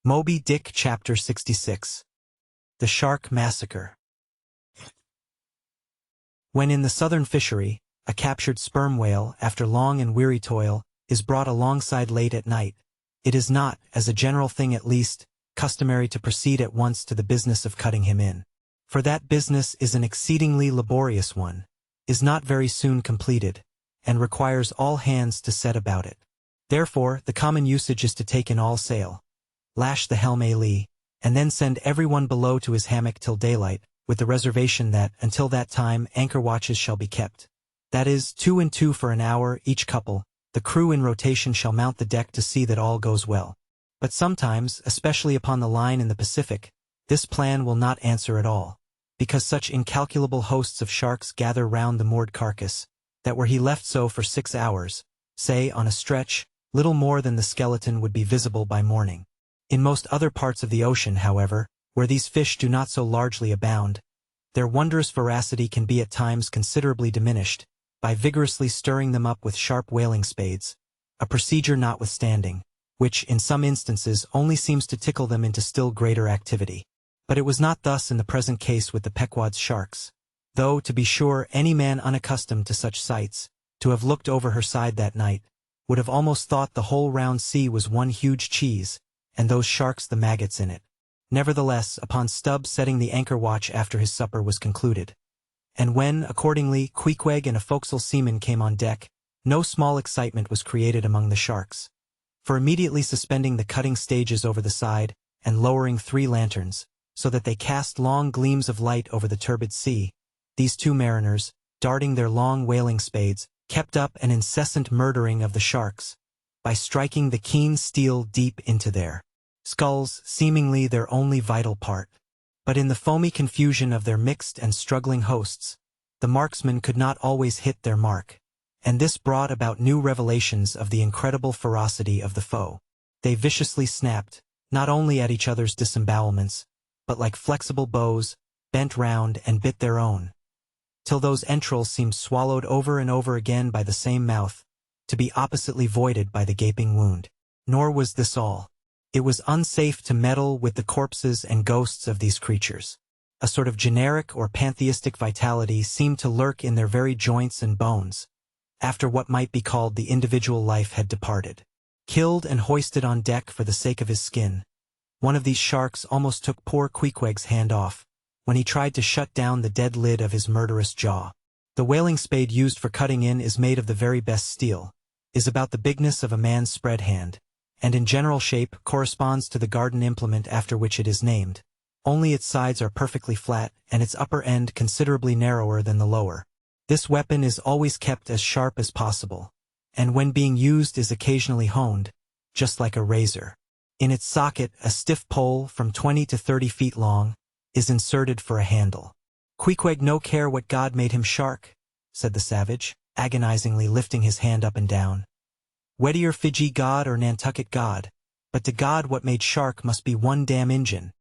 Moby Dick Chapter 66. The Shark Massacre. When in the southern fishery, a captured sperm whale, after long and weary toil, is brought alongside late at night, it is not, as a general thing at least, customary to proceed at once to the business of cutting him in. For that business is an exceedingly laborious one, is not very soon completed, and requires all hands to set about it. Therefore, the common usage is to take in all sail, lash the helm a lee, and then send everyone below to his hammock till daylight, with the reservation that, until that time, anchor watches shall be kept. That is, 2 and 2 for an hour, each couple. The crew in rotation shall mount the deck to see that all goes well. But sometimes, especially upon the line in the Pacific, this plan will not answer at all, because such incalculable hosts of sharks gather round the moored carcass, that were he left so for 6 hours, say, on a stretch, little more than the skeleton would be visible by morning. In most other parts of the ocean, however, where these fish do not so largely abound, their wondrous voracity can be at times considerably diminished, by vigorously stirring them up with sharp whaling spades, a procedure notwithstanding, which, in some instances, only seems to tickle them into still greater activity. But it was not thus in the present case with the Pequod's sharks, though, to be sure, any man unaccustomed to such sights, to have looked over her side that night, would have almost thought the whole round sea was one huge cheese, and those sharks the maggots in it. Nevertheless, upon Stubb setting the anchor watch after his supper was concluded, and when, accordingly, Queequeg and a forecastle seaman came on deck, no small excitement was created among the sharks. For immediately suspending the cutting stages over the side, and lowering 3 lanterns, so that they cast long gleams of light over the turbid sea, these 2 mariners, darting their long whaling spades, kept up an incessant murdering of the sharks, by striking the keen steel deep into their skulls, seemingly their only vital part. But in the foamy confusion of their mixed and struggling hosts, the marksmen could not always hit their mark, and this brought about new revelations of the incredible ferocity of the foe. They viciously snapped, not only at each other's disembowelments, but like flexible bows, bent round and bit their own, till those entrails seemed swallowed over and over again by the same mouth, to be oppositely voided by the gaping wound. Nor was this all. It was unsafe to meddle with the corpses and ghosts of these creatures. A sort of generic or pantheistic vitality seemed to lurk in their very joints and bones, after what might be called the individual life had departed. Killed and hoisted on deck for the sake of his skin, one of these sharks almost took poor Queequeg's hand off, when he tried to shut down the dead lid of his murderous jaw. The whaling spade used for cutting in is made of the very best steel, is about the bigness of a man's spread hand, and in general shape corresponds to the garden implement after which it is named, only its sides are perfectly flat and its upper end considerably narrower than the lower. This weapon is always kept as sharp as possible, and when being used is occasionally honed, just like a razor. In its socket, a stiff pole from 20 to 30 feet long is inserted for a handle. "Queequeg no care what God made him shark," said the savage, agonizingly lifting his hand up and down. "Whether Fiji God or Nantucket God, but to God what made shark must be one damn Injun."